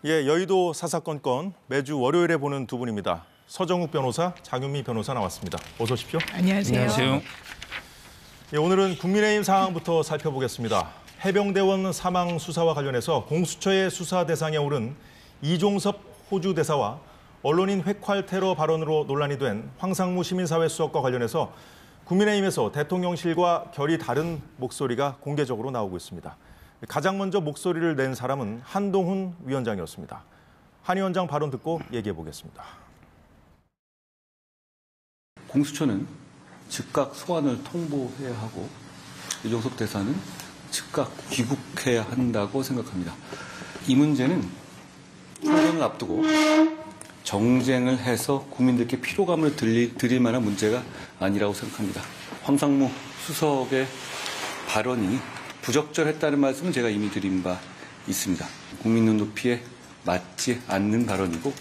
예, 여의도 사사건건 매주 월요일에 보는 두 분입니다. 서정욱 변호사, 장윤미 변호사 나왔습니다. 어서 오십시오. 안녕하세요. 안녕하세요. 예, 오늘은 국민의힘 상황부터 살펴보겠습니다. 해병대원 사망 수사와 관련해서 공수처의 수사 대상에 오른 이종섭 호주 대사와 언론인 회칼 테러 발언으로 논란이 된 황상무 시민사회 수석과 관련해서 국민의힘에서 대통령실과 결이 다른 목소리가 공개적으로 나오고 있습니다. 가장 먼저 목소리를 낸 사람은 한동훈 위원장이었습니다. 한 위원장 발언 듣고 얘기해 보겠습니다. 공수처는 즉각 소환을 통보해야 하고 이종섭 대사는 즉각 귀국해야 한다고 생각합니다. 이 문제는 총선을 앞두고 정쟁을 해서 국민들께 피로감을 드릴 만한 문제가 아니라고 생각합니다. 황상무 수석의 발언이 부적절했다는 말씀은 제가 이미 드린 바 있습니다. 국민 눈높이에 맞지 않는 발언이고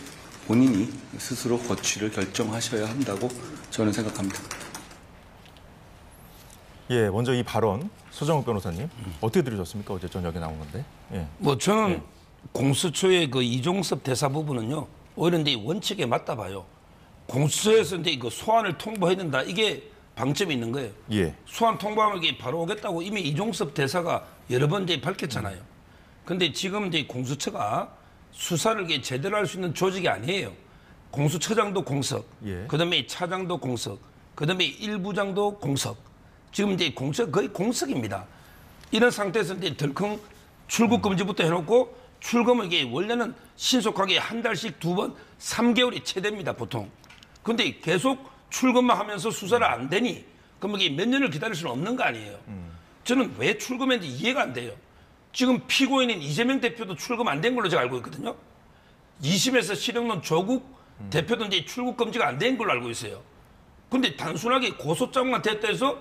본인이 스스로 거취를 결정하셔야 한다고 저는 생각합니다. 예, 먼저 이 발언 서정욱 변호사님 어떻게 들으셨습니까? 어제 저녁에 나온 건데. 예. 저는 공수처의 그 이종섭 대사 부분은요 오히려 이제 원칙에 맞다 봐요. 공수처에서 이제 그 소환을 통보해야 된다 이게 방점이 있는 거예요. 예. 소환 통보하면 이게 바로 오겠다고 이미 이종섭 대사가 여러 번 이제 밝혔잖아요. 근데 지금 이제 공수처가 수사를 이게 제대로 할 수 있는 조직이 아니에요. 공수처장도 공석, 예. 그다음에 차장도 공석, 그다음에 1부장도 공석. 지금 이제 공석 거의 공석입니다. 이런 상태에서 이제 덜컹 출국 금지부터 해놓고 출금은 이게 원래는 신속하게 한 달씩 2번, 3개월이 최대입니다 보통. 근데 계속 출금만 하면서 수사를 안 되니 그럼 이게 몇 년을 기다릴 수는 없는 거 아니에요. 저는 왜 출금했는지 이해가 안 돼요. 지금 피고인인 이재명 대표도 출금 안 된 걸로 제가 알고 있거든요. 2심에서 실형론 조국 대표도 이제 출국 금지가 안 된 걸로 알고 있어요. 근데 단순하게 고소장만 됐다 해서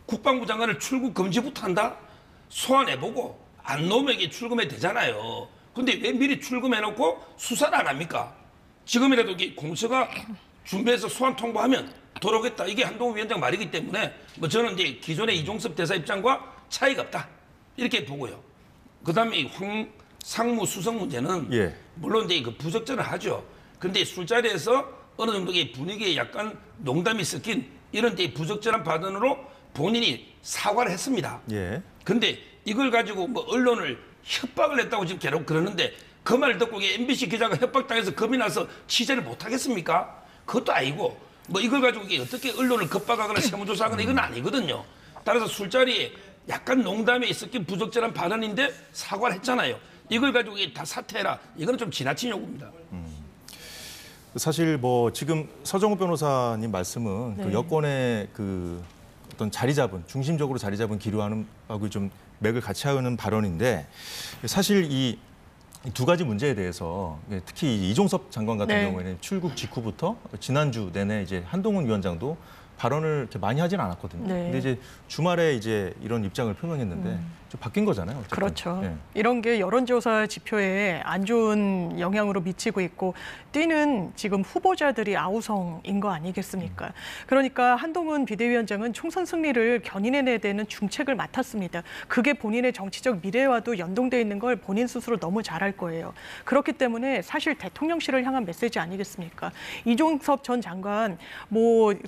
국방부 장관을 출국 금지부터 한다? 소환해보고 안 나오면 이게 출금해도 되잖아요. 근데 왜 미리 출금해놓고 수사를 안 합니까? 지금이라도 이게 공수처가 준비해서 소환 통보하면 돌아오겠다. 이게 한동훈 위원장 말이기 때문에 저는 이제 기존의 이종섭 대사 입장과 차이가 없다. 이렇게 보고요. 그다음에 황상무 수석 문제는 예. 물론 이제 그 부적절은 하죠. 근데 술자리에서 어느 정도 분위기에 약간 농담이 섞인 이런 이제 부적절한 발언으로 본인이 사과를 했습니다. 예. 근데 이걸 가지고 언론을 협박을 했다고 지금 계속 그러는데 그 말 듣고 MBC 기자가 협박당해서 겁이 나서 취재를 못 하겠습니까? 그것도 아니고 이걸 가지고 어떻게 언론을 겁박하거나 세무조사하거나 이건 아니거든요. 따라서 술자리에 약간 농담에 섞인 부적절한 발언인데 사과를 했잖아요. 이걸 가지고 다 사퇴해라. 이거는 좀 지나친 요구입니다. 사실 지금 서정욱 변호사님 말씀은 네. 그 여권의 그 어떤 중심적으로 자리 잡은 기류하고 좀 맥을 같이 하는 발언인데 사실 이 두 가지 문제에 대해서 특히 이종섭 장관 같은 네. 경우에는 출국 직후부터 지난주 내내 이제 한동훈 위원장도 발언을 이렇게 많이 하진 않았거든요. 네. 근데 이제 주말에 이제 이런 입장을 표명했는데 좀 바뀐 거잖아요. 어쨌든. 그렇죠. 예. 이런 게 여론조사 지표에 안 좋은 영향으로 미치고 있고 뛰는 지금 후보자들이 아우성인 거 아니겠습니까? 그러니까 한동훈 비대위원장은 총선 승리를 견인해내야 되는 중책을 맡았습니다. 그게 본인의 정치적 미래와도 연동돼 있는 걸 본인 스스로 너무 잘 알 거예요. 그렇기 때문에 사실 대통령실을 향한 메시지 아니겠습니까? 이종섭 전 장관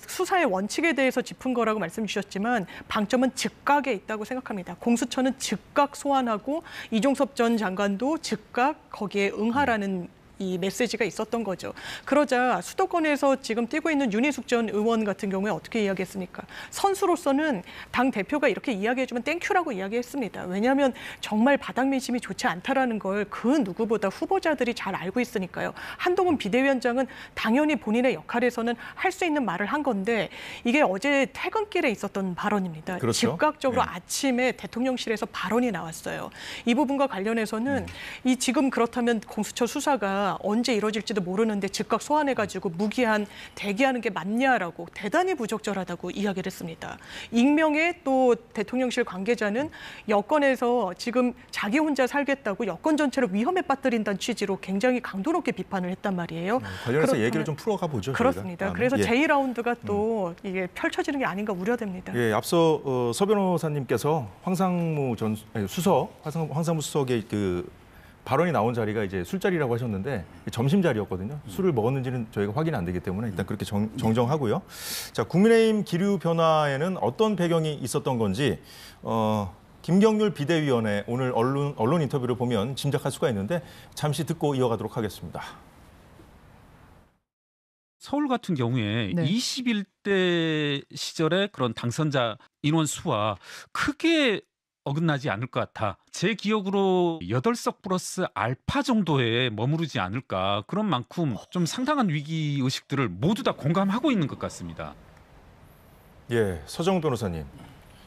수사의 원칙에 대해서 짚은 거라고 말씀 주셨지만 방점은 즉각에 있다고 생각합니다. 공수처는 즉각 소환하고 이종섭 전 장관도 즉각 거기에 응하라는 이 메시지가 있었던 거죠. 그러자 수도권에서 지금 뛰고 있는 윤희숙 전 의원 같은 경우에 어떻게 이야기했습니까? 선수로서는 당 대표가 이렇게 이야기해주면 땡큐라고 이야기했습니다. 왜냐하면 정말 바닥 민심이 좋지 않다라는 걸 그 누구보다 후보자들이 잘 알고 있으니까요. 한동훈 비대위원장은 당연히 본인의 역할에서는 할 수 있는 말을 한 건데 이게 어제 퇴근길에 있었던 발언입니다. 그렇죠. 즉각적으로 네. 아침에 대통령실에서 발언이 나왔어요. 이 부분과 관련해서는 이 지금 그렇다면 공수처 수사가 언제 이루어질지도 모르는데 즉각 소환해가지고 무기한 대기하는 게 맞냐라고 대단히 부적절하다고 이야기를 했습니다. 익명의 또 대통령실 관계자는 여권에서 지금 자기 혼자 살겠다고 여권 전체를 위험에 빠뜨린다는 취지로 굉장히 강도 높게 비판을 했단 말이에요. 관련해서 얘기를 좀 풀어가 보죠. 그렇습니다. 저희가. 그래서 예. 제2라운드가 또 이게 펼쳐지는 게 아닌가 우려됩니다. 예, 앞서 서 변호사님께서 황상무 수석의 그 발언이 나온 자리가 이제 술자리라고 하셨는데 점심 자리였거든요. 술을 먹었는지는 저희가 확인이 안 되기 때문에 일단 그렇게 정정하고요. 자, 국민의힘 기류 변화에는 어떤 배경이 있었던 건지 김경률 비대위원회 오늘 언론 인터뷰를 보면 짐작할 수가 있는데 잠시 듣고 이어가도록 하겠습니다. 서울 같은 경우에 네. 21대 시절의 그런 당선자 인원 수와 크게 어긋나지 않을 것 같아. 제 기억으로 8석 플러스 알파 정도에 머무르지 않을까. 그런 만큼 좀 상당한 위기 의식들을 모두 다 공감하고 있는 것 같습니다. 예, 서정 변호사님.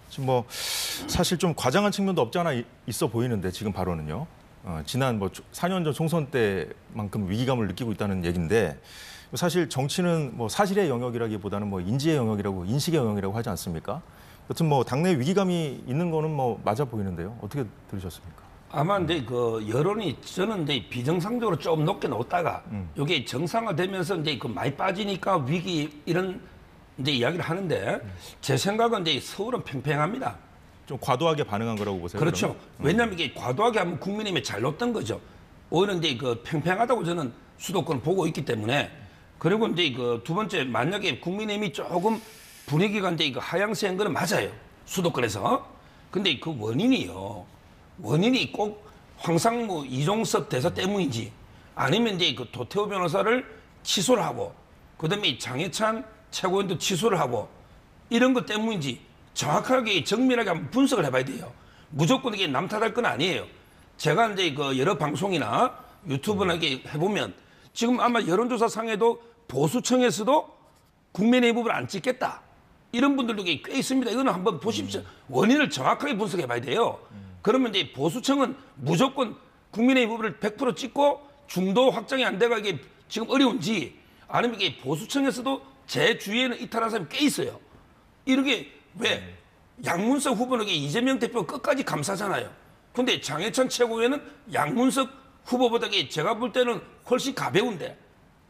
지금 뭐 사실 좀 과장한 측면도 없지 않아 있어 보이는데 지금 발언은요. 지난 4년 전 총선 때만큼 위기감을 느끼고 있다는 얘기인데 사실 정치는 뭐 사실의 영역이라기보다는 뭐 인지의 영역이라고 인식의 영역이라고 하지 않습니까? 여튼 뭐 당내 위기감이 있는 거는 뭐 맞아 보이는데요. 어떻게 들으셨습니까? 아마 근데 그 여론이 저는 이제 비정상적으로 좀 높게 놓다가 이게 정상화되면서 이제 그 많이 빠지니까 위기 이런 이제 이야기를 하는데 제 생각은 이제 서울은 팽팽합니다. 좀 과도하게 반응한 거라고 보세요? 그렇죠. 왜냐하면 이게 과도하게 하면 국민의힘이 잘 높던 거죠. 오히려 이제 그 팽팽하다고 저는 수도권을 보고 있기 때문에 그리고 이제 그 두 번째 만약에 국민의힘이 조금 분위기가 이제 그 하향세인 거는 맞아요. 수도권에서. 근데 그 원인이 꼭 황상무 이종섭 대사 때문인지 아니면 이제 그 도태우 변호사를 취소를 하고 그다음에 장해찬 최고위원도 취소를 하고 이런 것 때문인지 정확하게 정밀하게 한번 분석을 해봐야 돼요. 무조건 이게 남 탓할 건 아니에요. 제가 이제 그 여러 방송이나 유튜브나 이렇게 해보면 지금 아마 여론조사 상에도 보수층에서도 국민의힘 부분을 안 찍겠다. 이런 분들도 꽤 있습니다. 이거는 한번 보십시오. 원인을 정확하게 분석해 봐야 돼요. 그러면 이제 보수층은 무조건 국민의힘 부분을 100% 찍고 중도 확장이 안 돼가 이게 지금 어려운지 아니면 이게 보수층에서도 제 주위에는 이탈한 사람이 꽤 있어요. 이렇게 왜 양문석 후보는 이재명 대표 끝까지 감싸잖아요. 근데 장해찬 최고위원은 양문석 후보보다 제가 볼 때는 훨씬 가벼운데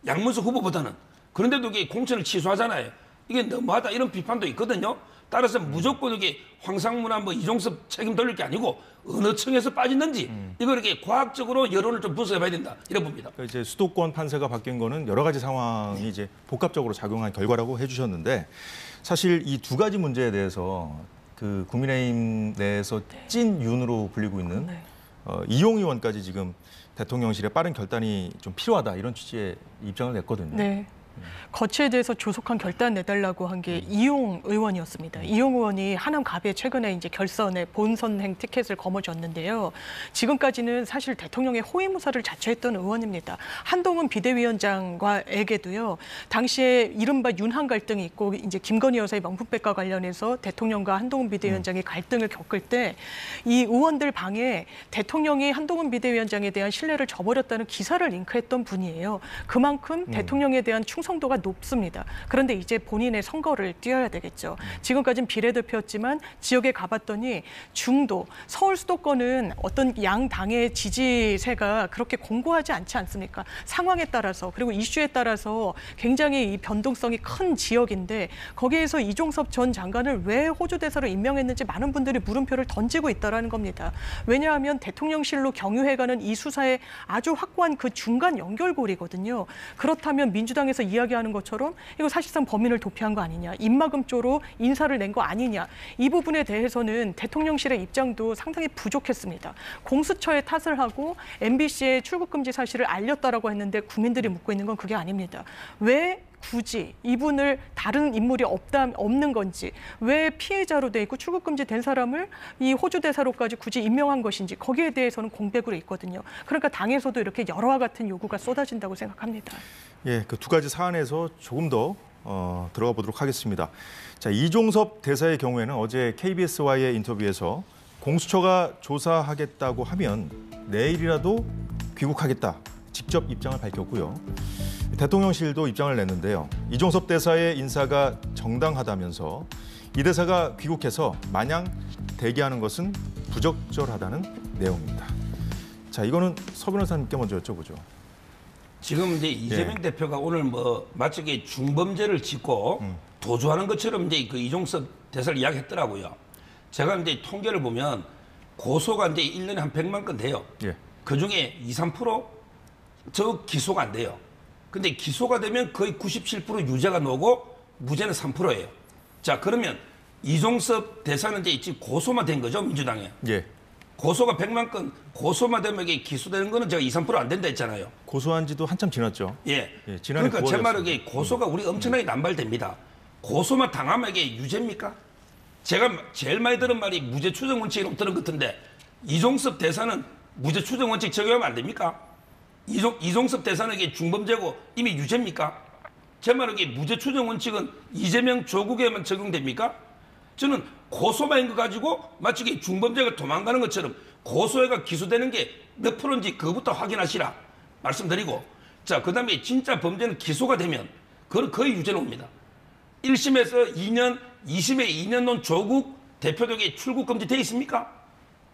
양문석 후보보다는 그런데도 이게 공천을 취소하잖아요. 이게 너무하다 이런 비판도 있거든요. 따라서 무조건 이게 황상무나 뭐 이종섭 책임 돌릴 게 아니고 어느 층에서 빠졌는지 이걸 이렇게 과학적으로 여론을 좀 분석해봐야 된다 이런 봅니다. 그러니까 이제 수도권 판세가 바뀐 거는 여러 가지 상황이 이제 복합적으로 작용한 결과라고 해주셨는데 사실 이 두 가지 문제에 대해서 그 국민의힘 내에서 찐윤으로 불리고 있는 이용 의원까지 지금 대통령실에 빠른 결단이 좀 필요하다 이런 취지의 입장을 냈거든요. 네. 거치에 대해서 조속한 결단 내달라고 한 게 이용 의원이었습니다. 이용 의원이 하남갑에 최근에 이제 결선에 본선행 티켓을 거머쥐었는데요. 지금까지는 사실 대통령의 호위무사를 자처했던 의원입니다. 한동훈 비대위원장과에게도요. 당시에 이른바 윤한 갈등이 있고 이제 김건희 여사의 명품백과 관련해서 대통령과 한동훈 비대위원장이 갈등을 겪을 때 이 의원들 방에 대통령이 한동훈 비대위원장에 대한 신뢰를 저버렸다는 기사를 링크했던 분이에요. 그만큼 대통령에 대한 충성도가 높습니다. 그런데 이제 본인의 선거를 뛰어야 되겠죠. 지금까지는 비례대표였지만 지역에 가봤더니 중도, 서울 수도권은 어떤 양 당의 지지세가 그렇게 공고하지 않지 않습니까? 상황에 따라서 그리고 이슈에 따라서 굉장히 이 변동성이 큰 지역인데 거기에서 이종섭 전 장관을 왜 호주 대사로 임명했는지 많은 분들이 물음표를 던지고 있다는 겁니다. 왜냐하면 대통령실로 경유해가는 이 수사의 아주 확고한 그 중간 연결고리거든요. 그렇다면 민주당에서 이야기하는 것처럼 이거 사실상 범인을 도피한 거 아니냐, 입막음조로 인사를 낸 거 아니냐, 이 부분에 대해서는 대통령실의 입장도 상당히 부족했습니다. 공수처에 탓을 하고 MBC의 출국 금지 사실을 알렸다라고 했는데 국민들이 묻고 있는 건 그게 아닙니다. 왜 굳이 이분을 다른 인물이 없는 건지, 왜 피해자로 돼 있고 출국 금지된 사람을 이 호주 대사로까지 굳이 임명한 것인지 거기에 대해서는 공백으로 있거든요. 그러니까 당에서도 이렇게 여러와 같은 요구가 쏟아진다고 생각합니다. 예, 그 두 가지 사안에서 조금 더 들어가 보도록 하겠습니다. 자, 이종섭 대사의 경우에는 어제 KBS와의 인터뷰에서 공수처가 조사하겠다고 하면 내일이라도 귀국하겠다. 직접 입장을 밝혔고요. 대통령실도 입장을 냈는데요. 이종섭 대사의 인사가 정당하다면서 이 대사가 귀국해서 마냥 대기하는 것은 부적절하다는 내용입니다. 자, 이거는 서 변호사님께 먼저 여쭤보죠. 지금 이제 이재명 대표가 오늘 뭐 마치 이게 중범죄를 짓고 도주하는 것처럼 이제 그 이종섭 대사를 이야기했더라고요. 제가 이제 통계를 보면 고소가 이제 1년에 한 100만 건 돼요. 예. 그중에 2, 3%저 기소가 안 돼요. 근데 기소가 되면 거의 97% 유죄가 나오고 무죄는 3%예요. 자, 그러면 이종섭 대사는 이제 고소만 된 거죠, 민주당에. 예. 고소가 100만 건 고소만 되면 이게 기소되는 거는 제가 2, 3%안 된다 했잖아요. 고소한 지도 한참 지났죠. 예. 예, 지난해 그러니까 제 9월이었습니다. 말은 이게 고소가 우리 엄청나게 남발됩니다. 고소만 당하면 이게 유죄입니까? 제가 제일 많이 들은 말이 무죄 추정 원칙이라고 들은 것 같은데 이종섭 대사는 무죄 추정 원칙 적용하면 안 됩니까? 이종섭 대사는 이게 중범죄고 이미 유죄입니까? 제 말은 이게 무죄 추정 원칙은 이재명 조국에만 적용됩니까? 저는 고소만 거 가지고 마치 이게 중범죄가 도망가는 것처럼 고소해가 기소되는 게 몇 프로인지 그것부터 확인하시라 말씀드리고, 자, 그다음에 진짜 범죄는 기소가 되면 그건 거의 유죄로 옵니다. 1심에서 2년, 2심에 2년 논 조국 대표에게 출국 금지 돼 있습니까?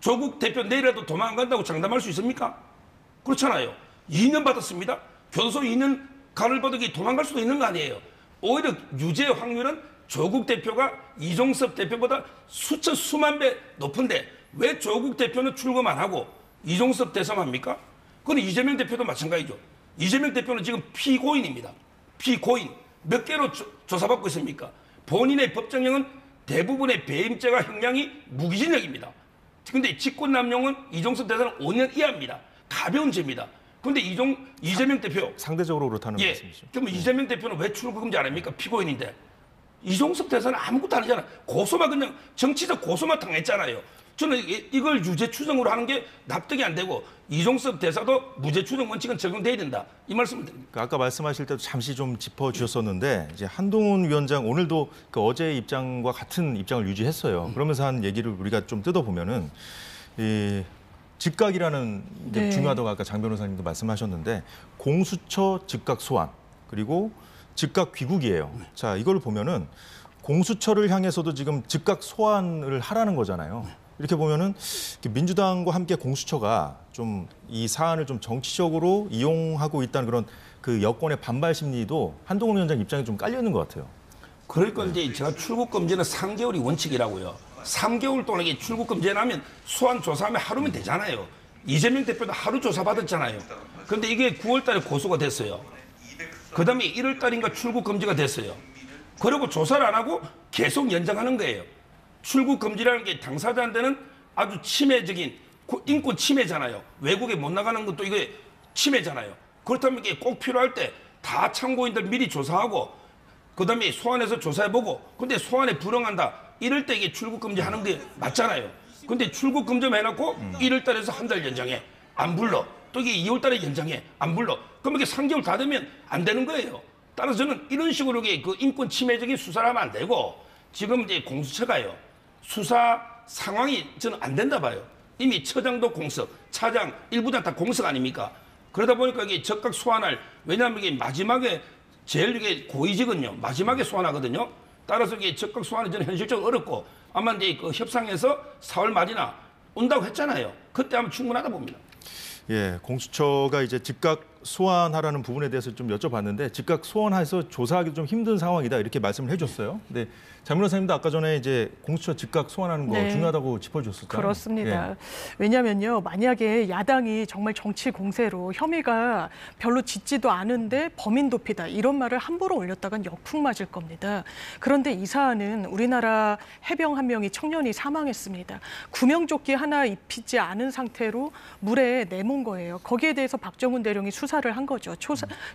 조국 대표 내일이라도 도망간다고 장담할 수 있습니까? 그렇잖아요. 2년 받았습니다. 교도소 2년 간을 받으기 도망갈 수도 있는 거 아니에요. 오히려 유죄의 확률은 조국 대표가 이종섭 대표보다 수천 수만 배 높은데 왜 조국 대표는 출금 안 하고 이종섭 대사만 합니까? 그건 이재명 대표도 마찬가지죠. 이재명 대표는 지금 피고인입니다. 피고인. 몇 개로 조사받고 있습니까? 본인의 법정형은 대부분의 배임죄가 형량이 무기징역입니다. 근데 직권남용은 이종섭 대사는 5년 이하입니다. 가벼운 죄입니다. 근데 이재명 대표. 상대적으로 그렇다는 예. 말씀이죠. 그럼 이재명 대표는 왜 출국금지 안 합니까? 피고인인데. 이종섭 대사는 아무것도 아니잖아요. 고소만 그냥 정치적 고소만 당했잖아요. 저는 이걸 유죄 추정으로 하는 게 납득이 안 되고 이종섭 대사도 무죄 추정 원칙은 적용돼야 된다. 이 말씀을 드립니다. 그러니까 아까 말씀하실 때도 잠시 좀 짚어주셨었는데 이제 한동훈 위원장 오늘도 그 어제의 입장과 같은 입장을 유지했어요. 그러면서 한 얘기를 우리가 좀 뜯어보면은 이 즉각이라는 게 네. 중요하다고 아까 장 변호사님도 말씀하셨는데 공수처 즉각 소환 그리고 즉각 귀국이에요. 자, 이걸 보면은 공수처를 향해서도 지금 즉각 소환을 하라는 거잖아요. 이렇게 보면은 민주당과 함께 공수처가 좀 이 사안을 좀 정치적으로 이용하고 있다는 그런 그 여권의 반발 심리도 한동훈 위원장 입장에 좀 깔려 있는 것 같아요. 그러니까 이제 제가 출국 금지는 3개월이 원칙이라고요. 3개월 동안 이게 출국 금지 하면 소환 조사하면 하루면 되잖아요. 이재명 대표도 하루 조사 받았잖아요. 그런데 이게 9월 달에 고소가 됐어요. 그다음에 1월 달인가 출국 금지가 됐어요. 그리고 조사를 안 하고 계속 연장하는 거예요. 출국 금지라는 게 당사자한테는 아주 침해적인 인권 침해잖아요. 외국에 못 나가는 것도 이게 침해잖아요. 그렇다면 이게 꼭 필요할 때 다 참고인들 미리 조사하고 그다음에 소환해서 조사해보고 근데 소환에 불응한다. 이럴 때 이게 출국 금지하는 게 맞잖아요. 근데 출국 금지만 해놓고 1월 달에서 한 달 연장해. 안 불러. 또 이게 2월 달에 연장해. 안 불러. 그럼 이게 3개월 다 되면 안 되는 거예요. 따라서 저는 이런 식으로 그 인권 침해적인 수사를 하면 안 되고 지금 이제 공수처가요. 수사 상황이 저는 안 된다 봐요. 이미 처장도 공석, 차장, 일부장 다 공석 아닙니까? 그러다 보니까 이게 적각 소환할, 왜냐하면 이게 마지막에 제일 이게 고위직은요, 마지막에 소환하거든요. 따라서 이게 적각 소환은 저는 현실적으로 어렵고 아마 이제 그 협상에서 4월 말이나 온다고 했잖아요. 그때 하면 충분하다 봅니다. 예, 공수처가 이제 즉각 소환하라는 부분에 대해서 좀 여쭤봤는데 즉각 소환해서 조사하기 좀 힘든 상황이다 이렇게 말씀을 해줬어요. 근데 장 변호사님도 아까 전에 이제 공수처 즉각 소환하는 거 네. 중요하다고 짚어줬었잖아요. 그렇습니다. 예. 왜냐하면요, 만약에 야당이 정말 정치 공세로 혐의가 별로 짙지도 않은데 범인 도피다 이런 말을 함부로 올렸다간 역풍 맞을 겁니다. 그런데 이 사안은 우리나라 해병 한 명이 청년이 사망했습니다. 구명조끼 하나 입히지 않은 상태로 물에 내몬 거예요. 거기에 대해서 박정훈 대령이 수사를 한 거죠.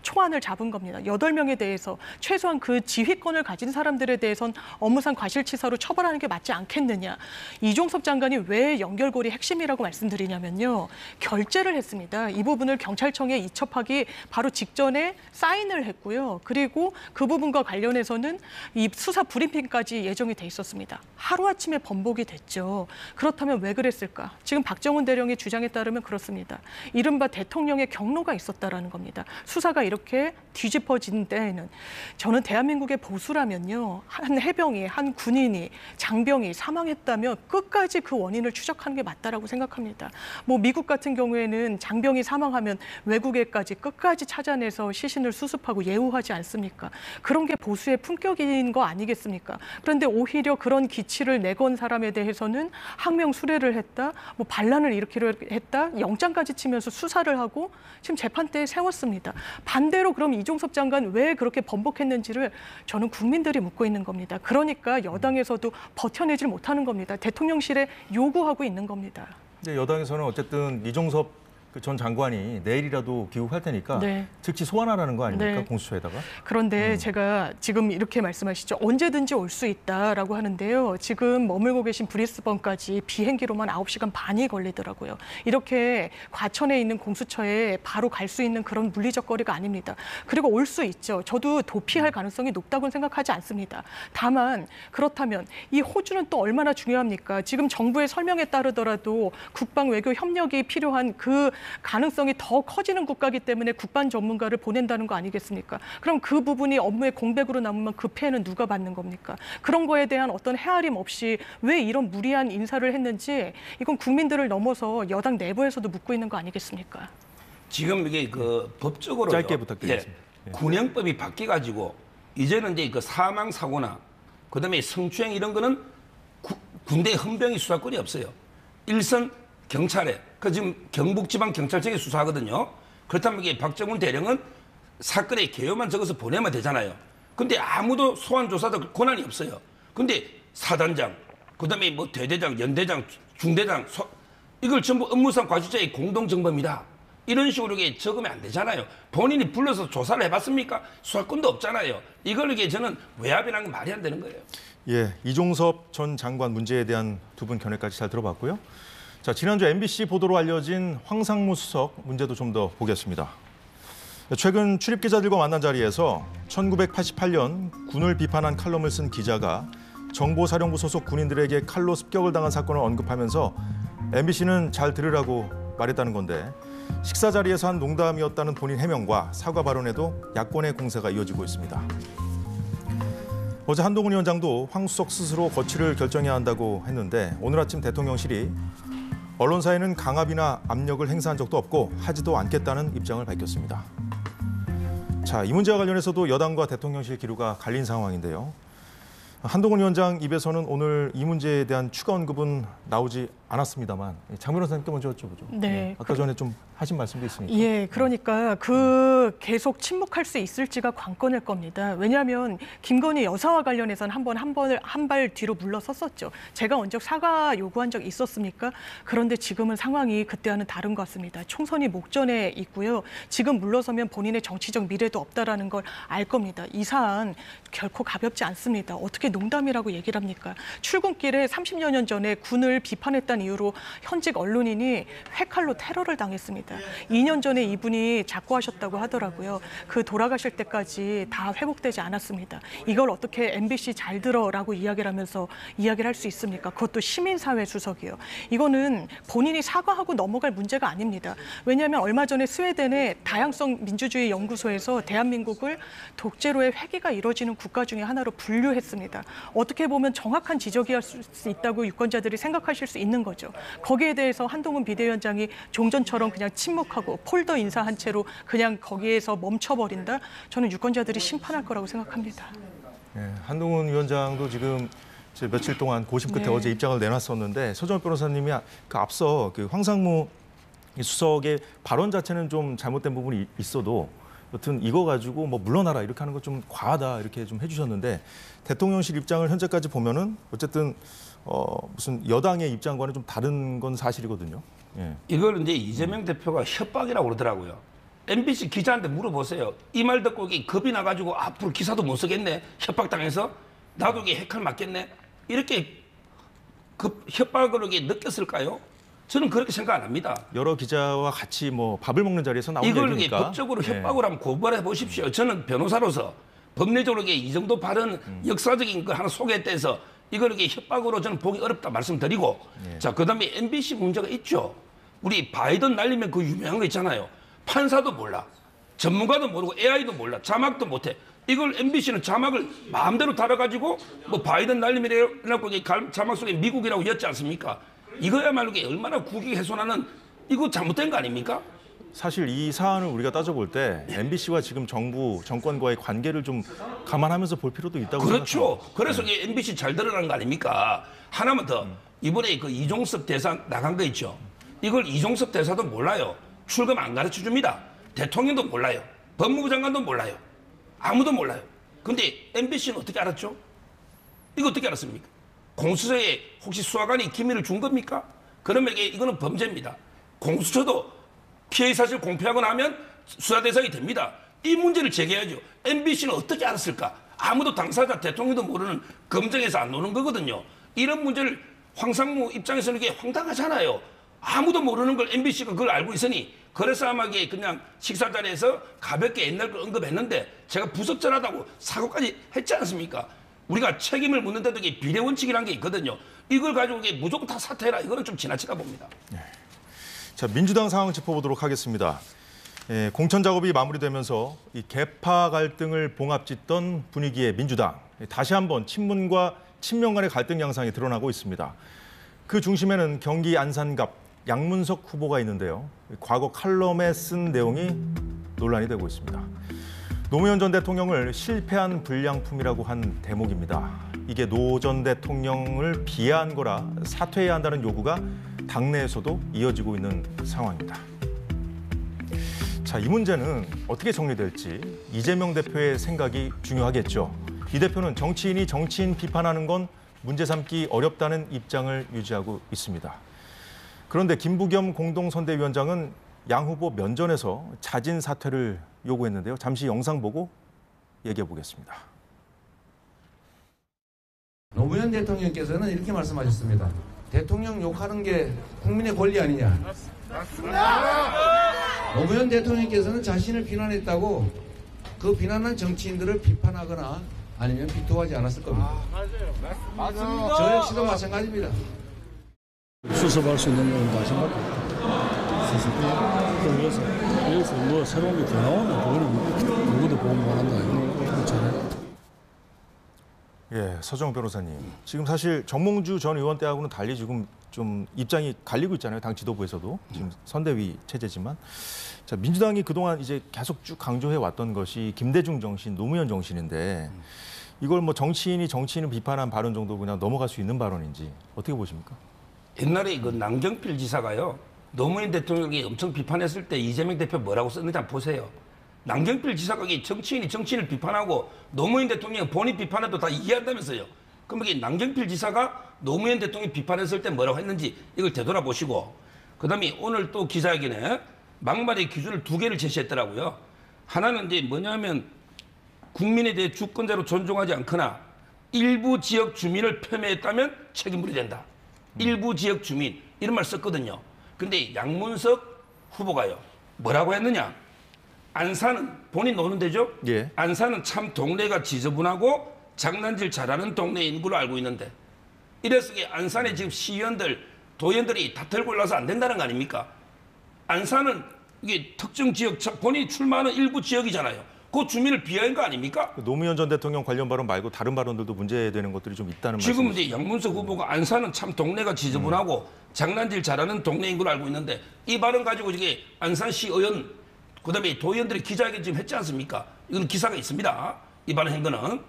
초안을 잡은 겁니다. 8명에 대해서 최소한 그 지휘권을 가진 사람들에 대해선 업무상 과실치사로 처벌하는 게 맞지 않겠느냐. 이종섭 장관이 왜 연결고리 핵심이라고 말씀드리냐면요. 결재를 했습니다. 이 부분을 경찰청에 이첩하기 바로 직전에 사인을 했고요. 그리고 그 부분과 관련해서는 이 수사 브리핑까지 예정이 돼 있었습니다. 하루아침에 번복이 됐죠. 그렇다면 왜 그랬을까? 지금 박정훈 대령의 주장에 따르면 그렇습니다. 이른바 대통령의 경로가 있었다. 있었다라는 겁니다. 수사가 이렇게 뒤집어진 때에는 저는 대한민국의 보수라면요. 한 해병이, 한 군인이, 장병이 사망했다면 끝까지 그 원인을 추적하는 게 맞다라고 생각합니다. 뭐 미국 같은 경우에는 장병이 사망하면 외국에까지 끝까지 찾아내서 시신을 수습하고 예우하지 않습니까? 그런 게 보수의 품격인 거 아니겠습니까? 그런데 오히려 그런 기치를 내건 사람에 대해서는 항명 수뢰를 했다, 뭐 반란을 일으키려 했다, 영장까지 치면서 수사를 하고 지금 재판대에 세웠습니다. 반대로 그럼 이종섭 장관 왜 그렇게 번복했는지를 저는 국민들이 묻고 있는 겁니다. 그러니까 여당에서도 버텨내질 못하는 겁니다. 대통령실에 요구하고 있는 겁니다. 근데 여당에서는 어쨌든 이종섭 전 장관이 내일이라도 귀국할 테니까 네. 즉시 소환하라는 거 아닙니까? 네. 공수처에다가. 그런데 제가 지금 이렇게 말씀하시죠. 언제든지 올 수 있다라고 하는데요. 지금 머물고 계신 브리스번까지 비행기로만 9시간 반이 걸리더라고요. 이렇게 과천에 있는 공수처에 바로 갈 수 있는 그런 물리적 거리가 아닙니다. 그리고 올 수 있죠. 저도 도피할 가능성이 높다고는 생각하지 않습니다. 다만 그렇다면 이 호주는 또 얼마나 중요합니까? 지금 정부의 설명에 따르더라도 국방 외교 협력이 필요한 그 가능성이 더 커지는 국가이기 때문에 국방 전문가를 보낸다는 거 아니겠습니까? 그럼 그 부분이 업무의 공백으로 남으면 그 피해는 누가 받는 겁니까? 그런 거에 대한 어떤 헤아림 없이 왜 이런 무리한 인사를 했는지 이건 국민들을 넘어서 여당 내부에서도 묻고 있는 거 아니겠습니까? 지금 이게 그 법적으로 짧게 부탁드리겠습니다. 군형법이 바뀌어가지고 이제는 이제 그 사망 사고나 그다음에 성추행 이런 거는 군대 헌병이 수사권이 없어요. 일선 경찰에 그 지금 경북지방경찰청에 수사하거든요. 그렇다면 이게 박정훈 대령은 사건의 개요만 적어서 보내면 되잖아요. 근데 아무도 소환 조사도 권한이 없어요. 근데 사단장, 그다음에 뭐 대대장, 연대장, 중대장 이걸 전부 업무상 과실자의 공동정범이다. 이런 식으로 이게 적으면 안 되잖아요. 본인이 불러서 조사를 해봤습니까? 수사권도 없잖아요. 이걸 이게 저는 외압이라는 건 말이 안 되는 거예요. 예, 이종섭 전 장관 문제에 대한 두 분 견해까지 잘 들어봤고요. 자, 지난주 MBC 보도로 알려진 황상무 수석 문제도 좀 더 보겠습니다. 최근 출입 기자들과 만난 자리에서 1988년 군을 비판한 칼럼을 쓴 기자가 정보사령부 소속 군인들에게 칼로 습격을 당한 사건을 언급하면서 MBC는 잘 들으라고 말했다는 건데 식사 자리에서 한 농담이었다는 본인 해명과 사과 발언에도 야권의 공세가 이어지고 있습니다. 어제 한동훈 위원장도 황 수석 스스로 거취를 결정해야 한다고 했는데 오늘 아침 대통령실이 언론사에는 강압이나 압력을 행사한 적도 없고 하지도 않겠다는 입장을 밝혔습니다. 자, 이 문제와 관련해서도 여당과 대통령실 기류가 갈린 상황인데요. 한동훈 위원장 입에서는 오늘 이 문제에 대한 추가 언급은 나오지 않았습니다만 장 변호사님께 먼저 여쭤보죠. 네. 아까 전에 좀 하신 말씀도 있으니까. 예, 그러니까 계속 침묵할 수 있을지가 관건일 겁니다. 왜냐하면 김건희 여사와 관련해서는 한 발 뒤로 물러섰었죠. 제가 언제 사과 요구한 적 있었습니까? 그런데 지금은 상황이 그때와는 다른 것 같습니다. 총선이 목전에 있고요. 지금 물러서면 본인의 정치적 미래도 없다라는 걸 알 겁니다. 이 사안 결코 가볍지 않습니다. 어떻게 농담이라고 얘기를 합니까? 출근길에 30여 년 전에 군을 비판했다는 이유로 현직 언론인이 회칼로 테러를 당했습니다. 2년 전에 이분이 작고하셨다고 하더라고요. 그 돌아가실 때까지 다 회복되지 않았습니다. 이걸 어떻게 MBC 잘 들어라고 이야기를 하면서 이야기를 할 수 있습니까? 그것도 시민사회 수석이요. 이거는 본인이 사과하고 넘어갈 문제가 아닙니다. 왜냐하면 얼마 전에 스웨덴의 다양성 민주주의 연구소에서 대한민국을 독재로의 회귀가 이루어지는 국가 중에 하나로 분류했습니다. 어떻게 보면 정확한 지적이할 수 있다고 유권자들이 생각하실 수 있는 거죠. 거기에 대해서 한동훈 비대위원장이 종전처럼 그냥 침묵하고 폴더 인사한 채로 그냥 거기에서 멈춰버린다? 저는 유권자들이 심판할 거라고 생각합니다. 네, 한동훈 위원장도 지금 며칠 동안 고심 끝에 네. 어제 입장을 내놨었는데 서정호 변호사님이 앞서 황상무 수석의 발언 자체는 좀 잘못된 부분이 있어도 여튼 이거 가지고 뭐 물러나라 이렇게 하는 거 좀 과하다 이렇게 좀 해주셨는데 대통령실 입장을 현재까지 보면은 어쨌든 무슨 여당의 입장과는 좀 다른 건 사실이거든요. 예. 이걸 이제 이재명 대표가 협박이라고 그러더라고요. MBC 기자한테 물어보세요. 이 말 듣고 이게 겁이 나가지고 앞으로 기사도 못 쓰겠네. 협박당해서 나도 이게 핵칼 맞겠네. 이렇게 협박으로 이게 느꼈을까요? 저는 그렇게 생각 안 합니다. 여러 기자와 같이 뭐 밥을 먹는 자리에서 나온 이걸 얘기니까. 법적으로 협박을 하면 고발해 보십시오. 저는 변호사로서 법리적으로 이 정도 발언 역사적인 걸 하나 소개해서 이걸 이렇게 협박으로 저는 보기 어렵다 말씀드리고 자, 그다음에 MBC 문제가 있죠. 우리 바이든 날리면 그 유명한 거 있잖아요. 판사도 몰라. 전문가도 모르고 AI도 몰라. 자막도 못해. 이걸 MBC는 자막을 마음대로 달아가지고 뭐 바이든 날림이라고 자막 속에 미국이라고 였지 않습니까? 이거야말로 얼마나 국익 훼손하는 이거 잘못된 거 아닙니까? 사실 이 사안을 우리가 따져볼 때 MBC와 지금 정부, 정권과의 관계를 좀 감안하면서 볼 필요도 있다고 그렇죠. 생각합니다. 그래서 이게 MBC 잘 드러난 거 아닙니까? 하나만 더. 이번에 그 이종섭 대사 나간 거 있죠. 이걸 이종섭 대사도 몰라요. 출금 안 가르쳐 줍니다. 대통령도 몰라요. 법무부 장관도 몰라요. 아무도 몰라요. 근데 MBC는 어떻게 알았죠? 이거 어떻게 알았습니까? 공수처에 혹시 수사관이 기밀을 준 겁니까? 그러면 이거는 범죄입니다. 공수처도 피해 사실 공표하거나 하면 수사 대상이 됩니다. 이 문제를 제기해야죠. MBC는 어떻게 알았을까? 아무도 당사자 대통령도 모르는 검증에서 안 노는 거거든요. 이런 문제를 황상무 입장에서는 이게 황당하잖아요. 아무도 모르는 걸 MBC가 그걸 알고 있으니 그래서 아마 이게 그냥 식사 자리에서 가볍게 옛날 걸 언급했는데 제가 부적절하다고 사과까지 했지 않습니까? 우리가 책임을 묻는데도 이게 비례 원칙이라는 게 있거든요. 이걸 가지고 이게 무조건 다 사퇴해라. 이거는 좀 지나치다 봅니다. 자, 민주당 상황 짚어보도록 하겠습니다. 공천 작업이 마무리되면서 이 계파 갈등을 봉합짓던 분위기의 민주당. 다시 한번 친문과 친명 간의 갈등 양상이 드러나고 있습니다. 그 중심에는 경기 안산갑 양문석 후보가 있는데요. 과거 칼럼에 쓴 내용이 논란이 되고 있습니다. 노무현 전 대통령을 실패한 불량품이라고 한 대목입니다. 이게 노 전 대통령을 비하한 거라 사퇴해야 한다는 요구가 당내에서도 이어지고 있는 상황입니다. 자, 이 문제는 어떻게 정리될지 이재명 대표의 생각이 중요하겠죠. 이 대표는 정치인이 정치인 비판하는 건 문제 삼기 어렵다는 입장을 유지하고 있습니다. 그런데 김부겸 공동선대위원장은 양 후보 면전에서 자진 사퇴를 요구했는데요. 잠시 영상 보고 얘기해 보겠습니다. 노무현 대통령께서는 이렇게 말씀하셨습니다. 대통령 욕하는 게 국민의 권리 아니냐. 맞습니다. 노무현 대통령께서는 자신을 비난했다고 그 비난한 정치인들을 비판하거나 아니면 비토하지 않았을 겁니다. 맞습니다. 저 역시도 마찬가지입니다. 수습할 수 있는 건 마찬가지입니다. 여기서 뭐 새로운 게 더 나오면 그거는 누구도 보고 못한다. 그렇잖아요. 예, 서정 변호사님. 지금 사실 정몽주 전 의원 때하고는 달리 지금 좀 입장이 갈리고 있잖아요. 당 지도부에서도 지금 선대위 체제지만, 자, 민주당이 그동안 이제 계속 쭉 강조해 왔던 것이 김대중 정신, 노무현 정신인데 이걸 뭐 정치인이 정치인을 비판한 발언 정도 그냥 넘어갈 수 있는 발언인지 어떻게 보십니까? 옛날에 그 남경필 지사가요. 노무현 대통령이 엄청 비판했을 때 이재명 대표 뭐라고 썼는지 한번 보세요. 남경필 지사가 정치인이 정치인을 비판하고 노무현 대통령이 본인 비판해도 다 이해한다면서요. 그럼 이게 남경필 지사가 노무현 대통령이 비판했을 때 뭐라고 했는지 이걸 되돌아보시고, 그다음에 오늘 또 기자회견에 막말의 기준을 2개를 제시했더라고요. 하나는 이제 뭐냐면 국민에 대해 주권자로 존중하지 않거나 일부 지역 주민을 폄훼했다면 책임물이 된다. 일부 지역 주민 이런 말 썼거든요. 근데 양문석 후보가요. 뭐라고 했느냐? 안산은 본인 노는 데죠? 예. 안산은 참 동네가 지저분하고 장난질 잘하는 동네인 걸로 알고 있는데, 이래서 안산에 지금 시의원들, 도의원들이 다 털고 올라서 안 된다는 거 아닙니까? 안산은 이게 특정 지역, 본인이 출마하는 일부 지역이잖아요. 그 주민을 비하한 거 아닙니까? 노무현 전 대통령 관련 발언 말고 다른 발언들도 문제되는 것들이 좀 있다는 지금 말씀이시죠? 이제 양문석 후보가 안산은 참 동네가 지저분하고 장난질 잘하는 동네인 걸로 알고 있는데, 이 발언 가지고 이게 안산시 의원, 그다음에 도의원들이 기자회견 지금 했지 않습니까? 이건 기사가 있습니다. 이 발언 한 거는.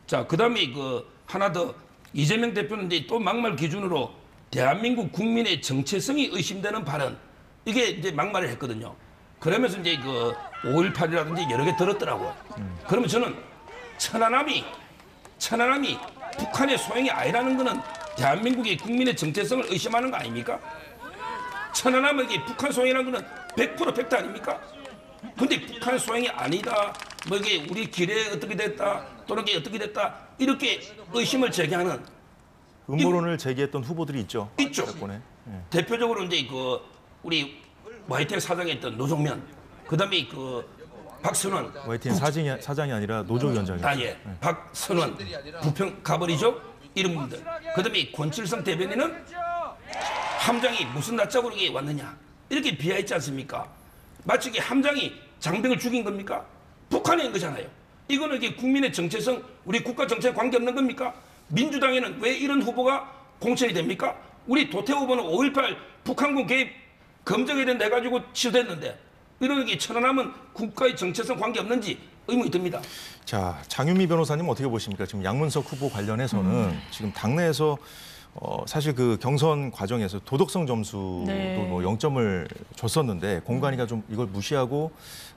자, 그다음에 그 하나 더, 이재명 대표는 이제 또 막말 기준으로 대한민국 국민의 정체성이 의심되는 발언, 이게 이제 막말을 했거든요. 그러면서 이제 그 5.18이라든지 여러 개 들었더라고요. 그러면 저는 천안함이 북한의 소행이 아니라는 거는 대한민국의 국민의 정체성을 의심하는 거 아닙니까? 천안함에게 북한 소행이라는 거는 100% 팩트 아닙니까? 근데 북한 소행이 아니다, 뭐 이게 우리 길에 어떻게 됐다, 또는 이게 어떻게 됐다, 이렇게 의심을 제기하는 음모론을 제기했던 후보들이 있죠. 있죠. 정권에. 예. 대표적으로 이제 그 우리 YTN 사장에 있던 노종면, 그다음에 그 박선원, YTN 사장이 아니라 노조위원장이죠. 예. 박선원, 부평 가버리죠, 이런 분들. 그다음에 권칠성 대변인은 함장이 무슨 낯짝으로 왔느냐, 이렇게 비하했지 않습니까? 마치 이게 함장이 장병을 죽인 겁니까? 북한인 거잖아요. 이거는 이게 국민의 정체성, 우리 국가 정체에 관계없는 겁니까? 민주당에는 왜 이런 후보가 공천이 됩니까? 우리 도태 후보는 5.18 북한군 개입 검증해야 된다 해가지고 취소됐는데 이런 게 천안함은 국가의 정체성 관계없는지 의문이 듭니다. 자, 장윤미 변호사님 어떻게 보십니까? 지금 양문석 후보 관련해서는 지금 당내에서 사실 그 경선 과정에서 도덕성 점수도 네. 뭐 0점을 줬었는데 공관위가 좀 이걸 무시하고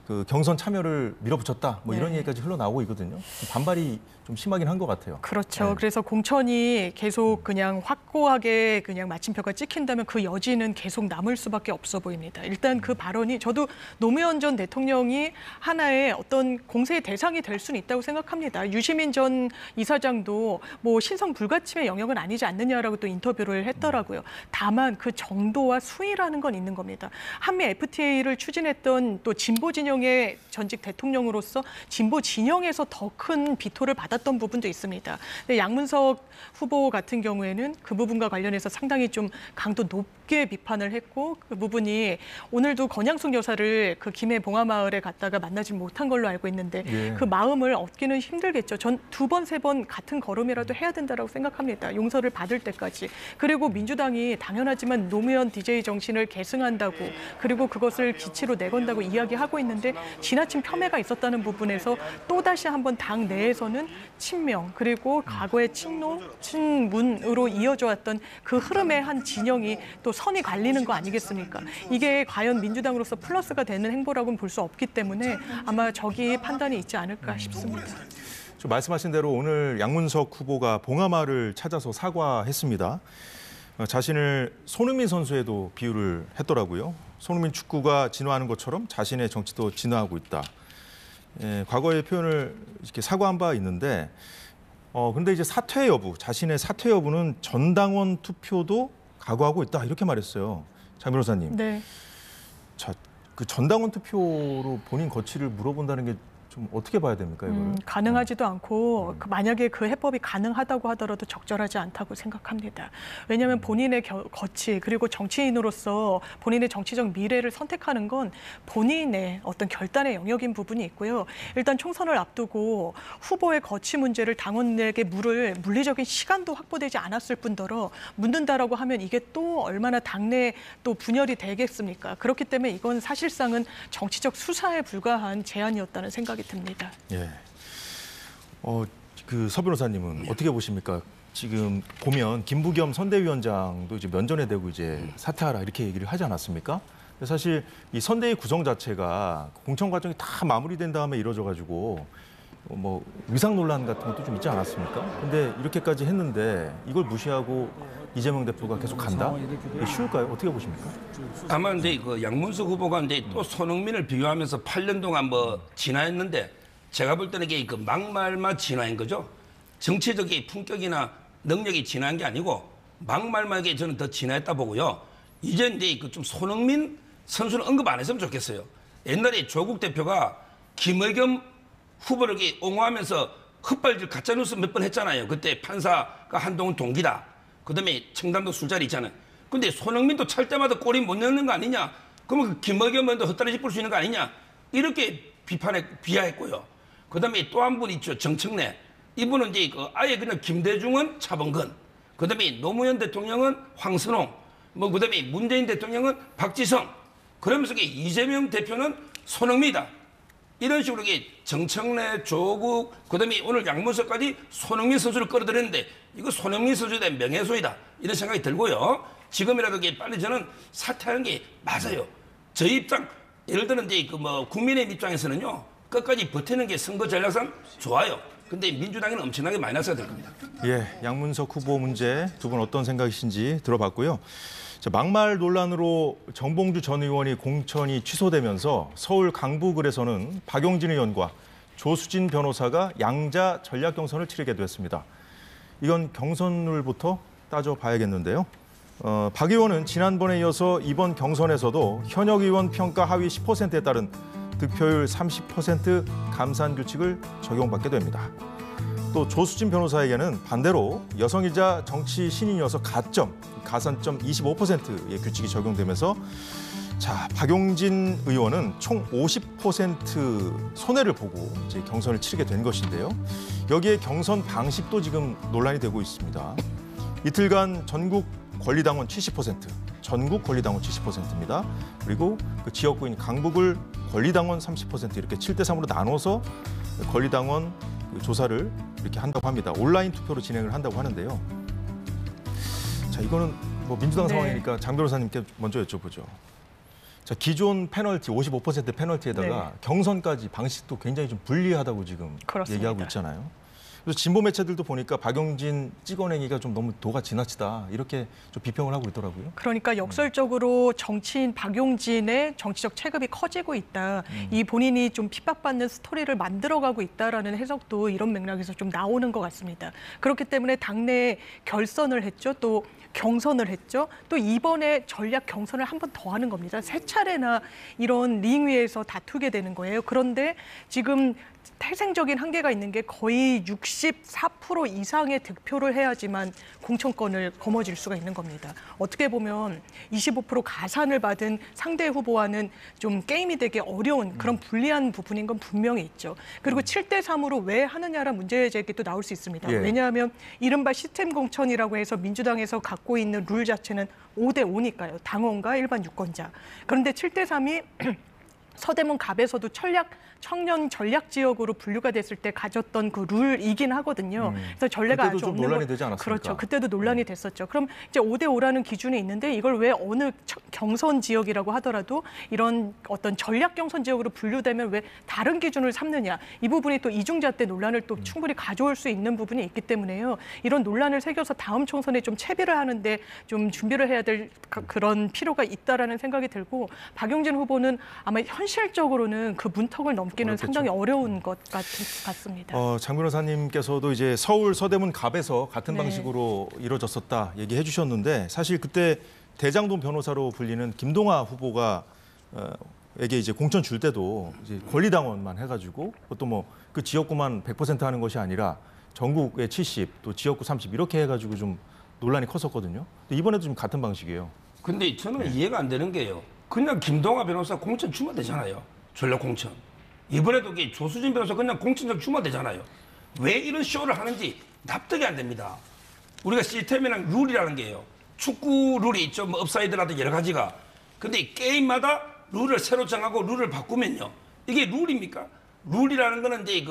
그 경선 참여를 밀어붙였다 뭐 이런 네. 얘기까지 흘러나오고 있거든요. 반발이 좀 심하긴 한 것 같아요. 그렇죠. 네. 그래서 공천이 계속 그냥 확고하게 그냥 마침표가 찍힌다면 그 여지는 계속 남을 수밖에 없어 보입니다. 일단 그 발언이 저도 노무현 전 대통령이 하나의 어떤 공세의 대상이 될 수는 있다고 생각합니다. 유시민 전 이사장도 뭐 신성 불가침의 영역은 아니지 않느냐라고 또 인터뷰를 했더라고요. 다만 그 정도와 수위라는 건 있는 겁니다. 한미 FTA를 추진했던 또 진보 진영의 전직 대통령으로서 진보 진영에서 더 큰 비토를 받았던 부분도 있습니다. 근데 양문석 후보 같은 경우에는 그 부분과 관련해서 상당히 좀 강도 높게 비판을 했고 그 부분이 오늘도 건양숙 여사를 그 김해 봉화마을에 갔다가 만나지 못한 걸로 알고 있는데 예. 그 마음을 얻기는 힘들겠죠. 전 2번, 3번 같은 걸음이라도 해야 된다고 생각합니다. 용서를 받을 때까지. 그리고 민주당이 당연하지만 노무현 DJ 정신을 계승한다고 그리고 그것을 기치로 내건다고 이야기하고 있는데 지나친 폄훼가 있었다는 부분에서 또다시 한번 당 내에서는 친명 그리고 과거의 친노, 친문으로 이어져 왔던 그 흐름의 한 진영이 또 선이 갈리는 거 아니겠습니까? 이게 과연 민주당으로서 플러스가 되는 행보라고는 볼 수 없기 때문에 아마 저기 판단이 있지 않을까 싶습니다. 좀 말씀하신 대로 오늘 양문석 후보가 봉하마을을 찾아서 사과했습니다. 자신을 손흥민 선수에도 비유를 했더라고요. 손흥민 축구가 진화하는 것처럼 자신의 정치도 진화하고 있다. 예, 과거의 표현을 이렇게 사과한 바 있는데, 근데 이제 사퇴 여부, 자신의 사퇴 여부는 전당원 투표도 각오하고 있다 이렇게 말했어요. 장 변호사님. 네. 자, 그 전당원 투표로 본인 거취를 물어본다는 게 좀 어떻게 봐야 됩니까, 이걸? 가능하지도 않고 만약에 그 해법이 가능하다고 하더라도 적절하지 않다고 생각합니다. 왜냐하면 본인의 거취 그리고 정치인으로서 본인의 정치적 미래를 선택하는 건 본인의 어떤 결단의 영역인 부분이 있고요. 일단 총선을 앞두고 후보의 거취 문제를 당원에게 물을 물리적인 시간도 확보되지 않았을 뿐더러 묻는다라고 하면 이게 또 얼마나 당내에 또 분열이 되겠습니까? 그렇기 때문에 이건 사실상은 정치적 수사에 불과한 제안이었다는 생각이 듭니다. 예. 그 서 변호사님은 어떻게 보십니까? 지금 보면 김부겸 선대위원장도 이제 면전에 대고 이제 사퇴하라 이렇게 얘기를 하지 않았습니까? 사실 이 선대위 구성 자체가 공천 과정이 다 마무리된 다음에 이루어져가지고 뭐 위상 논란 같은 것도 좀 있지 않았습니까? 근데 이렇게까지 했는데 이걸 무시하고 이재명 대표가 계속 간다? 이게 쉬울까요? 어떻게 보십니까? 아마 이제 그 양문석 후보가 이제 또 손흥민을 비교하면서 8년 동안 뭐 진화했는데 제가 볼 때는 이게 그 막말만 진화인 거죠. 정치적인 품격이나 능력이 진화한 게 아니고 막말만하게 저는 더 진화했다 보고요. 이제 그 좀 손흥민 선수는 언급 안 했으면 좋겠어요. 옛날에 조국 대표가 김의겸 후보를 옹호하면서 헛발질 가짜뉴스 몇 번 했잖아요. 그때 판사가 한동훈 동기다. 그다음에 청담도 술자리 있잖아요. 근데 손흥민도 찰 때마다 골이 못 넣는 거 아니냐? 그러면 그 김의겸도 헛다리 짚을 수 있는 거 아니냐? 이렇게 비하했고요. 그다음에 또 한 분 있죠. 정청래. 이분은 이제 아예 그냥 김대중은 차범근. 그다음에 노무현 대통령은 황선홍. 뭐 그다음에 문재인 대통령은 박지성. 그러면서 이재명 대표는 손흥민이다. 이런 식으로 정청래, 조국, 그다음에 오늘 양문석까지 손흥민 선수를 끌어들였는데 이거 손흥민 선수에 대한 명예훼손이다. 이런 생각이 들고요. 지금이라도 빨리 저는 사퇴하는 게 맞아요. 저희 입장, 예를 들어 이제 국민의힘 입장에서는요. 끝까지 버티는 게 선거 전략상 좋아요. 근데 민주당에는 엄청나게 마이너스가 될 겁니다. 예, 양문석 후보 문제 두 분 어떤 생각이신지 들어봤고요. 자, 막말 논란으로 정봉주 전 의원이 공천이 취소되면서 서울 강북을에서는 박용진 의원과 조수진 변호사가 양자 전략 경선을 치르게 됐습니다. 이건 경선룰부터 따져봐야겠는데요. 박 의원은 지난번에 이어서 이번 경선에서도 현역 의원 평가 하위 10%에 따른 득표율 30% 감산 규칙을 적용받게 됩니다. 또 조수진 변호사에게는 반대로 여성이자 정치 신인이어서 가산점 25%의 규칙이 적용되면서 자, 박용진 의원은 총 50% 손해를 보고 이제 경선을 치르게 된 것인데요. 여기에 경선 방식도 지금 논란이 되고 있습니다. 이틀간 전국 권리당원 70%, 전국 권리당원 70%입니다. 그리고 그 지역구인 강북을 권리당원 30% 이렇게 7대3으로 나눠서 권리당원 조사를 이렇게 한다고 합니다. 온라인 투표로 진행을 한다고 하는데요. 자, 이거는 뭐 민주당 네. 상황이니까 장 변호사님께 먼저 여쭤보죠. 자, 기존 페널티 55% 페널티에다가 네. 경선까지 방식도 굉장히 좀 불리하다고 지금 그렇습니다. 얘기하고 있잖아요. 그래서 진보 매체들도 보니까 박용진 찍어내기가 좀 너무 도가 지나치다 이렇게 좀 비평을 하고 있더라고요. 그러니까 역설적으로 정치인 박용진의 정치적 체급이 커지고 있다. 이 본인이 좀 핍박받는 스토리를 만들어가고 있다라는 해석도 이런 맥락에서 좀 나오는 것 같습니다. 그렇기 때문에 당내 결선을 했죠. 또 경선을 했죠. 또 이번에 전략 경선을 한 번 더 하는 겁니다. 세 차례나 이런 링 위에서 다투게 되는 거예요. 그런데 지금 태생적인 한계가 있는 게 거의 64% 이상의 득표를 해야지만 공천권을 거머쥘 수가 있는 겁니다. 어떻게 보면 25% 가산을 받은 상대 후보와는 좀 게임이 되기 어려운 그런 불리한 부분인 건 분명히 있죠. 그리고 7대3으로 왜 하느냐라는 문제 제기도 나올 수 있습니다. 예. 왜냐하면 이른바 시스템 공천이라고 해서 민주당에서 갖고 있는 룰 자체는 5대5니까요. 당원과 일반 유권자. 그런데 7대3이 서대문 갑에서도 청년 전략 지역으로 분류가 됐을 때 가졌던 그 룰이긴 하거든요. 그래서 전례가 그때도 아주 좀 없는 논란이 거- 되지 않았습니까? 그렇죠. 그때도 논란이 됐었죠. 그럼 이제 5대5라는 기준이 있는데 이걸 왜 어느 경선 지역이라고 하더라도 이런 어떤 전략 경선 지역으로 분류되면 왜 다른 기준을 삼느냐. 이 부분이 또 이중잣대 논란을 또 충분히 가져올 수 있는 부분이 있기 때문에요. 이런 논란을 새겨서 다음 총선에 좀 채비를 하는데 좀 준비를 해야 될 그런 필요가 있다라는 생각이 들고 박용진 후보는 아마 현실적으로는 그 문턱을 넘기는 어렵겠죠. 상당히 어려운 것 같습니다. 장 변호사님께서도 이제 서울 서대문 갑에서 같은 네. 방식으로 이루어졌었다 얘기해 주셨는데 사실 그때 대장동 변호사로 불리는 김동아 후보가 에게 이제 공천 줄 때도 이제 권리당원만 해가지고 그것도 뭐 그 지역구만 100% 하는 것이 아니라 전국에 70, 또 지역구 30 이렇게 해가지고 좀 논란이 컸었거든요. 근데 이번에도 좀 같은 방식이에요. 근데 저는 이해가 안 되는 게요. 그냥 김동아 변호사 공천 주면 되잖아요. 전략 공천. 이번에도 이게 조수진 변호사 그냥 공천장 주면 되잖아요. 왜 이런 쇼를 하는지 납득이 안 됩니다. 우리가 시스템이랑 룰이라는 게요. 축구 룰이 있죠. 뭐 업사이드라든 여러 가지가. 근데 이 게임마다 룰을 새로 정하고 룰을 바꾸면요. 이게 룰입니까? 룰이라는 거는 이제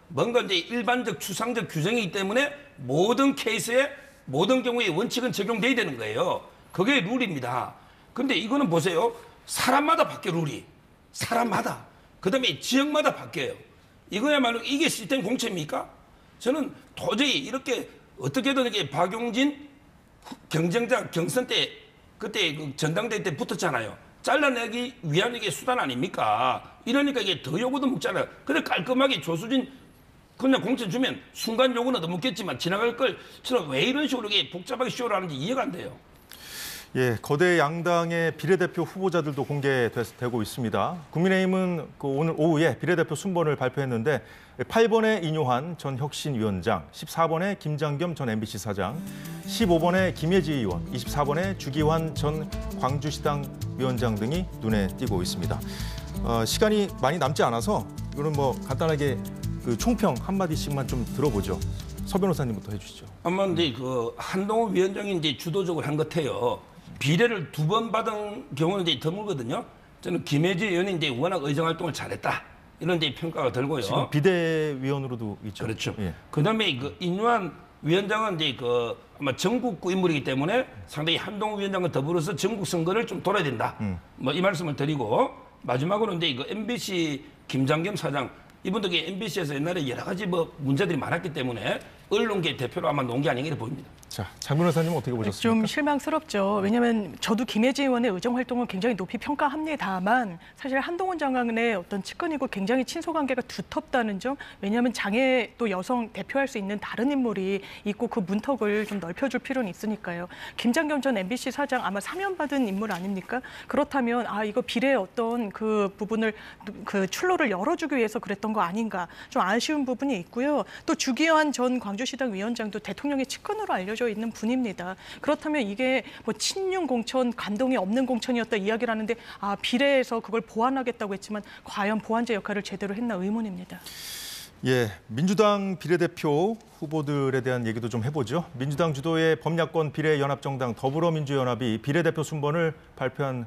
뭔가 이제 일반적 추상적 규정이기 때문에 모든 케이스에 모든 경우에 원칙은 적용돼야 되는 거예요. 그게 룰입니다. 근데 이거는 보세요. 사람마다 바뀌어 룰이. 사람마다. 그다음에 지역마다 바뀌어요. 이거야말로 이게 시스템 공천입니까? 저는 도저히 이렇게 어떻게든 이게 박용진 경쟁자 경선 때 그때 그 전당대회 때 붙었잖아요. 잘라내기 위한 이게 수단 아닙니까? 이러니까 이게 더 요구도 묻잖아요. 근데 깔끔하게 조수진 그냥 공천 주면 순간 요구는 더 묻겠지만 지나갈 걸 저는 왜 이런 식으로 이게 복잡하게 쇼를 하는지 이해가 안 돼요. 예, 거대 양당의 비례대표 후보자들도 공개되고 있습니다. 국민의힘은 오늘 오후에 비례대표 순번을 발표했는데 8번에 인효한 전 혁신위원장, 14번에 김장겸 전 MBC 사장, 15번에 김예지 의원, 24번에 주기환 전 광주시당 위원장 등이 눈에 띄고 있습니다. 시간이 많이 남지 않아서 이거는 뭐 간단하게 그 총평 한마디씩만 좀 들어보죠. 서 변호사님부터 해주시죠. 아마 이제 그 한동훈 위원장이 이제 주도적으로 한 것 같아요. 비례를 2번 받은 경우는 이제 드물거든요. 저는 김혜지 의원이 이제 워낙 의정 활동을 잘했다. 이런 이제 평가가 들고요. 지금 비대위원으로도 있죠. 그렇죠. 예. 그다음에 그 인유한 위원장은 이제 그 아마 전국구 인물이기 때문에 상당히 한동훈 위원장과 더불어서 전국 선거를 좀 돌아야 된다. 뭐 이 말씀을 드리고 마지막으로 이제 그 MBC 김장겸 사장 이분도 MBC에서 옛날에 여러 가지 뭐 문제들이 많았기 때문에 언론계 대표로 아마 놓은 게 아닌가 보입니다. 자, 장 변호사님 어떻게 보셨습니까? 좀 실망스럽죠. 왜냐하면 저도 김혜지 의원의 의정 활동을 굉장히 높이 평가합니다만 사실 한동훈 장관의 어떤 측근이고 굉장히 친소 관계가 두텁다는 점. 왜냐하면 장애 또 여성 대표할 수 있는 다른 인물이 있고 그 문턱을 좀 넓혀줄 필요는 있으니까요. 김장겸 전 MBC 사장 아마 사면받은 인물 아닙니까? 그렇다면 이거 비례의 어떤 그 부분을 그 출로를 열어주기 위해서 그랬던 거 아닌가 좀 아쉬운 부분이 있고요. 또 주기환 전 광주 광주시당 위원장도 대통령의 측근으로 알려져 있는 분입니다. 그렇다면 이게 뭐 친윤 공천, 감동이 없는 공천이었다 이야기를 하는데 비례에서 그걸 보완하겠다고 했지만 과연 보완제 역할을 제대로 했나 의문입니다. 예, 민주당 비례대표 후보들에 대한 얘기도 좀 해보죠. 민주당 주도의 범야권 비례연합정당 더불어민주연합이 비례대표 순번을 발표한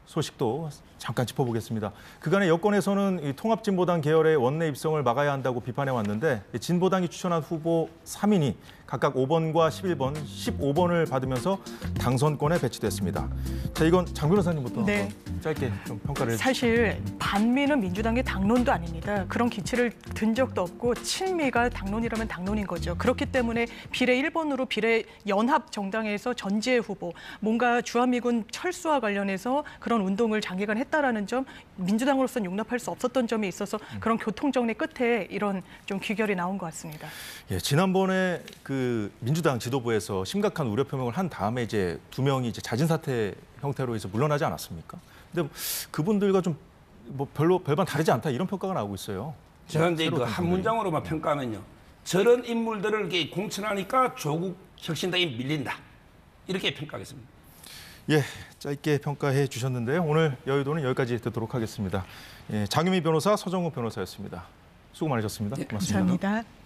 소식도 잠깐 짚어보겠습니다. 그간의 여권에서는 이 통합진보당 계열의 원내 입성을 막아야 한다고 비판해 왔는데 진보당이 추천한 후보 3인이 각각 5번과 11번, 15번을 받으면서 당선권에 배치됐습니다. 자, 이건 장 변호사님부터 네. 짧게 좀 평가를 사실 반미는 민주당의 당론도 아닙니다. 그런 기치를 든 적도 없고 친미가 당론이라면 당론인 거죠. 그렇기 때문에 비례 1번으로 비례 연합 정당에서 전지혜 후보, 뭔가 주한미군 철수와 관련해서 그런 운동을 장기간 했다라는 점, 민주당으로서는 용납할 수 없었던 점이 있어서 그런 교통정리 끝에 이런 좀 귀결이 나온 것 같습니다. 예, 지난번에 그 민주당 지도부에서 심각한 우려 표명을 한 다음에 이제 두 명이 이제 자진 사퇴 형태로 해서 물러나지 않았습니까? 근데 그분들과 좀 뭐 별반 다르지 않다 이런 평가가 나오고 있어요. 저는 이제 그 한 문장으로만 평가하면요. 저런 인물들을 이렇게 공천하니까 조국 혁신당이 밀린다. 이렇게 평가하겠습니다. 예, 짧게 평가해 주셨는데요. 오늘 여의도는 여기까지 듣도록 하겠습니다. 예, 장유미 변호사, 서정우 변호사였습니다. 수고 많으셨습니다. 고맙습니다. 감사합니다.